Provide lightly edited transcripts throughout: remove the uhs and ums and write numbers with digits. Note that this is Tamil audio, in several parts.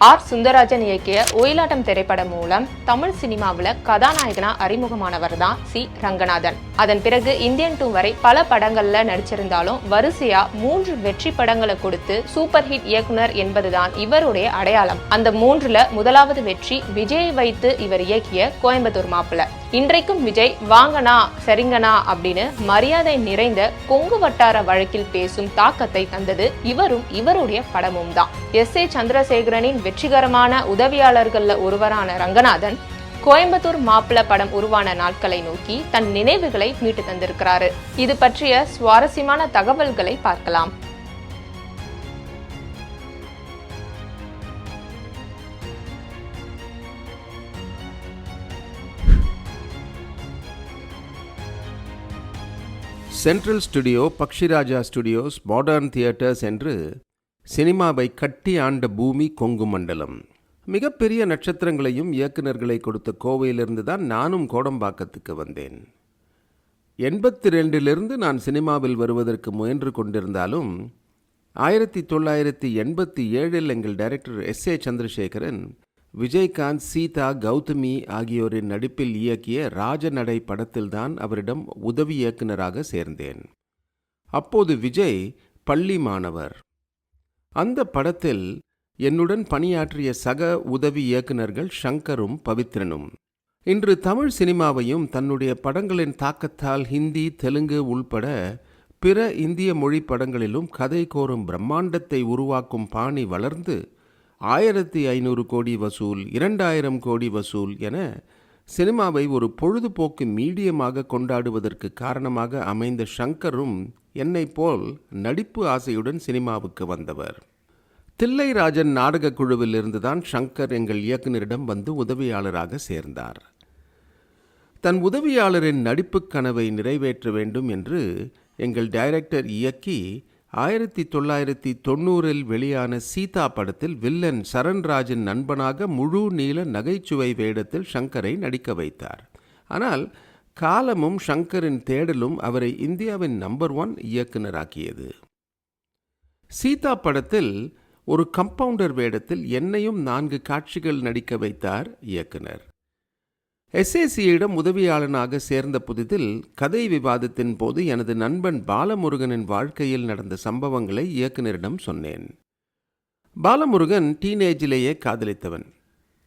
ஆர். சுந்தரராஜன் இயக்கிய ஒயிலாட்டம் திரைப்படம் மூலம் தமிழ் சினிமாவில் கதாநாயகனா அறிமுகமானவர் தான் சி. ரங்கநாதன். அதன் பிறகு இந்தியன் 2 வரை பல படங்கள்ல நடிச்சிருந்தாலும் வரிசையா 3 வெற்றி படங்களை கொடுத்து சூப்பர் ஹிட் இயக்குனர் என்பதுதான் இவருடைய அடையாளம். அந்த 3ல முதலாவது வெற்றி விஜயை வைத்து இவர் இயக்கிய கோயம்புத்தூர் மாப்பிள்ளை. இன்றைக்கும் விஜய் வாங்கனா சரிங்கனா அப்படின்னு மரியாதை நிறைந்த கொங்கு வட்டார வழக்கில் பேசும் தாக்கத்தை தந்தது இவரும் இவருடைய படமும் தான். S.A. சந்திரசேகரனின் வெற்றிகரமான உதவியாளர்கள்ல ஒருவரான ரங்கநாதன் கோயம்புத்தூர் மாப்பிள்ளை படம் உருவான நாட்களை நோக்கி தன் நினைவுகளை மீட்டு தந்திருக்கிறாரு. இது பற்றிய சுவாரஸ்யமான தகவல்களை பார்க்கலாம். Central studio, Pakshiraja studios, modern theatres என்று சினிமாவை கட்டி ஆண்ட பூமி கொங்கு மண்டலம். மிகப்பெரிய நட்சத்திரங்களையும் இயக்குநர்களை கொடுத்த கோவையிலிருந்து தான் நானும் கோடம்பாக்கத்துக்கு வந்தேன். 82லிருந்து நான் சினிமாவில் வருவதற்கு முயன்று கொண்டிருந்தாலும் 1987 எங்கள் டைரக்டர் S.A. சந்திரசேகரன் விஜயகாந்த், சீதா, கௌதமி ஆகியோரின் நடிப்பில் இயக்கிய ராஜநடை படத்தில்தான் அவரிடம் உதவி இயக்குநராக சேர்ந்தேன். அப்போது விஜய் பள்ளி மாணவர். அந்த படத்தில் என்னுடன் பணியாற்றிய சக உதவி இயக்குநர்கள் சங்கரும் பவித்ரனும். இன்று தமிழ் சினிமாவையும் தன்னுடைய படங்களின் தாக்கத்தால் ஹிந்தி, தெலுங்கு உள்பட பிற இந்திய மொழி படங்களிலும் கதை கோரும் பிரம்மாண்டத்தை உருவாக்கும் பாணி வளர்ந்து 1500 கோடி வசூல், 2000 கோடி வசூல் என சினிமாவை ஒரு பொழுதுபோக்கு மீடியமாக கொண்டாடுவதற்கு காரணமாக அமைந்த சங்கரும் என்னை போல் நடிப்பு ஆசையுடன் சினிமாவுக்கு வந்தவர். தில்லைராஜன் நாடக குழுவில் இருந்துதான் சங்கர் எங்கள் இயக்குநரிடம் வந்து உதவியாளராக சேர்ந்தார். தன் உதவியாளரின் நடிப்பு கனவை நிறைவேற்ற வேண்டும் என்று எங்கள் டைரக்டர் இயக்கி 1990 வெளியான சீதா படத்தில் வில்லன் சரண்ராஜின் நண்பனாக முழு நீள நகைச்சுவை வேடத்தில் சங்கரை நடிக்க வைத்தார். ஆனால் காலமும் சங்கரின் தேடலும் அவரை இந்தியாவின் நம்பர் 1 இயக்குனராக்கியது. சீதா படத்தில் ஒரு கம்பவுண்டர் வேடத்தில் என்னையும் 4 காட்சிகள் நடிக்க வைத்தார் இயக்குனர். SACயிடம் உதவியாளனாக சேர்ந்த புதிதில் கதை விவாதத்தின் போது எனது நண்பன் பாலமுருகனின் வாழ்க்கையில் நடந்த சம்பவங்களை இயக்குனரிடம் சொன்னேன். பாலமுருகன் டீனேஜிலேயே காதலித்தவன்.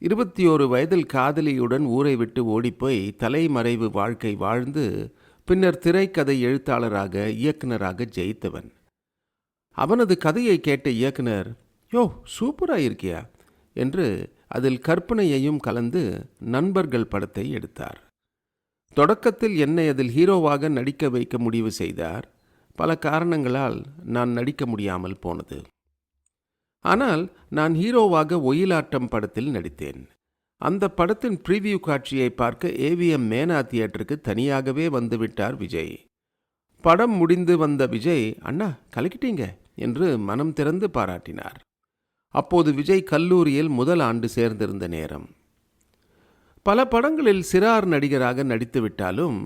21 வயதில் காதலியுடன் ஊரை விட்டு ஓடிப்போய் தலைமறைவு வாழ்க்கை வாழ்ந்து பின்னர் திரைக்கதை எழுத்தாளராக இயக்குனராக ஜெயித்தவன். அவனது கதையை கேட்ட இயக்குனர், யோ சூப்பரா இருக்கியா என்று அதில் கற்பனையையும் கலந்து நண்பர்கள் படத்தை எடுத்தார். தொடக்கத்தில் என்னை அதில் ஹீரோவாக நடிக்க வைக்க முடிவு செய்தார். பல காரணங்களால் நான் நடிக்க முடியாமல் போனது. ஆனால் நான் ஹீரோவாக ஒயிலாட்டம் படத்தில் நடித்தேன். அந்த படத்தின் ப்ரீவியூ காட்சியை பார்க்க AVM மேனா தியேட்டருக்கு தனியாகவே வந்துவிட்டார் விஜய். படம் முடிந்து வந்த விஜய், அண்ணா கலக்கிட்டீங்க என்று மனம் திறந்து பாராட்டினார். அப்போது விஜய் கல்லூரியில் முதல் ஆண்டு சேர்ந்திருந்த நேரம். பல படங்களில் சிறார் நடிகராக நடித்து விட்டாலும்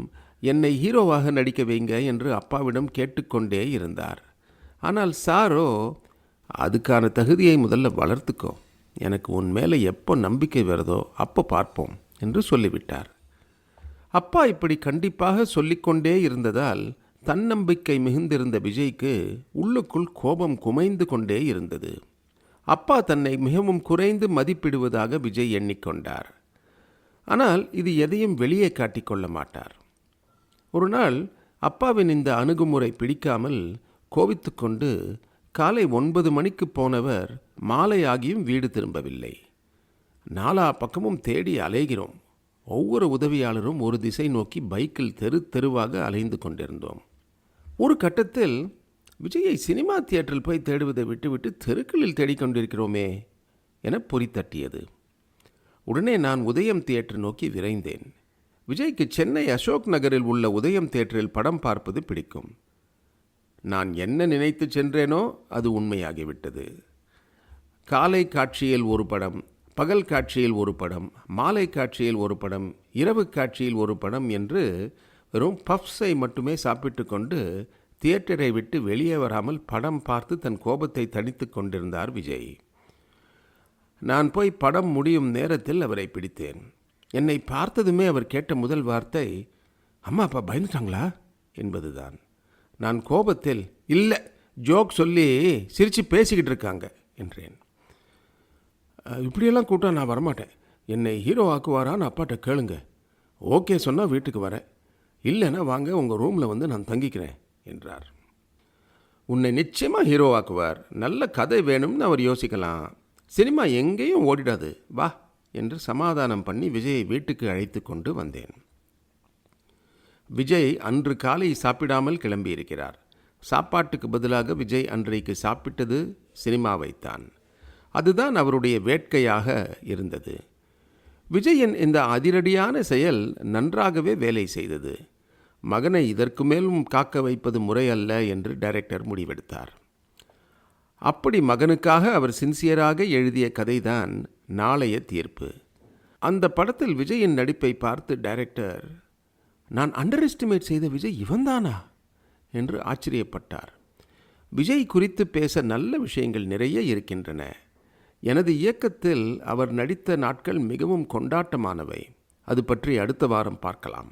என்னை ஹீரோவாக நடிக்க வைங்க என்று அப்பாவிடம் கேட்டுக்கொண்டே இருந்தார். ஆனால் சாரோ, அதுக்கான தகுதியை முதல்ல வளர்த்துக்கோ, எனக்கு உன் மேலே எப்போ நம்பிக்கை வருதோ அப்போ பார்ப்போம் என்று சொல்லிவிட்டார். அப்பா இப்படி கண்டிப்பாக சொல்லிக்கொண்டே இருந்ததால் தன்னம்பிக்கை மிகுந்திருந்த விஜய்க்கு உள்ளுக்குள் கோபம் குமைந்து கொண்டே இருந்தது. அப்பா தன்னை மிகவும் குறைந்து மதிப்பிடுவதாக விஜய் எண்ணிக்கொண்டார். ஆனால் இது எதையும் வெளியே காட்டிக்கொள்ள மாட்டார். ஒரு நாள் அப்பாவின் இந்த அணுகுமுறை பிடிக்காமல் கோபித்துக்கொண்டு காலை 9 மணிக்கு போனவர் மாலை ஆகியும் வீடு திரும்பவில்லை. 4 பக்கமும் தேடி அலைகிறோம். ஒவ்வொரு உதவியாளரும் ஒரு திசை நோக்கி பைக்கில் தெரு தெருவாக அலைந்து கொண்டிருந்தோம். ஒரு கட்டத்தில் விஜயை சினிமா தியேட்டரில் போய் தேடுவதை விட்டுவிட்டு தெருக்களில் தேடிக்கொண்டிருக்கிறோமே என பொறி தட்டியது. உடனே நான் உதயம் தியேட்டர் நோக்கி விரைந்தேன். விஜய்க்கு சென்னை அசோக் நகரில் உள்ள உதயம் தியேட்டரில் படம் பார்ப்பது பிடிக்கும். நான் என்ன நினைத்து சென்றேனோ அது உண்மையாகிவிட்டது. காலை காட்சியில் ஒரு படம், பகல் காட்சியில் ஒரு படம், மாலை காட்சியில் ஒரு படம், இரவு காட்சியில் ஒரு படம் என்று வெறும் பஃப்ஸை மட்டுமே சாப்பிட்டு கொண்டு தியேட்டரை விட்டு வெளியே வராமல் படம் பார்த்து தன் கோபத்தை தணித்து கொண்டிருந்தார் விஜய். நான் போய் படம் முடியும் நேரத்தில் அவரை பிடித்தேன். என்னை பார்த்ததுமே அவர் கேட்ட முதல் வார்த்தை, அம்மா அப்பா பயந்துட்டாங்களா என்பதுதான். நான் கோபத்தில், இல்லை, ஜோக் சொல்லி சிரித்து பேசிக்கிட்டு இருக்காங்க என்றேன். இப்படியெல்லாம் கூப்பிட்டா நான் வரமாட்டேன். என்னை ஹீரோ ஆக்குவாரான்னு அப்பாட்ட கேளுங்க. ஓகே சொன்னால் வீட்டுக்கு வரேன், இல்லைன்னா வாங்க உங்கள் ரூமில் வந்து நான் தங்கிக்கிறேன் என்றார். உன்னை நிச்சயமாக ஹீரோ ஆக்குவார். நல்ல கதை வேணும்னு அவர் யோசிக்கலாம். சினிமா எங்கேயும் ஓடிடாது, வா என்று சமாதானம் பண்ணி விஜயை வீட்டுக்கு அழைத்து கொண்டு வந்தேன். விஜய் அன்று காலை சாப்பிடாமல் கிளம்பியிருக்கிறார். சாப்பாட்டுக்கு பதிலாக விஜய் அன்றைக்கு சாப்பிட்டது சினிமாவைத்தான். அதுதான் அவருடைய வேட்கையாக இருந்தது. விஜயின் இந்த அதிரடியான செயல் நன்றாகவே வேலை செய்தது. மகனை இதற்கு மேலும் காக்க வைப்பது முறையல்ல என்று டைரக்டர் முடிவெடுத்தார். அப்படி மகனுக்காக அவர் சின்சியராக எழுதிய கதைதான் நாளைய தீர்ப்பு. அந்த படத்தில் விஜயின் நடிப்பை பார்த்து டைரக்டர், நான் அண்டர் எஸ்டிமேட் செய்த விஜய் இவன்தானா என்று ஆச்சரியப்பட்டார். விஜய் குறித்து பேச நல்ல விஷயங்கள் நிறைய இருக்கின்றன. எனது இயக்கத்தில் அவர் நடித்த நாட்கள் மிகவும் கொண்டாட்டமானவை. அது பற்றி அடுத்த வாரம் பார்க்கலாம்.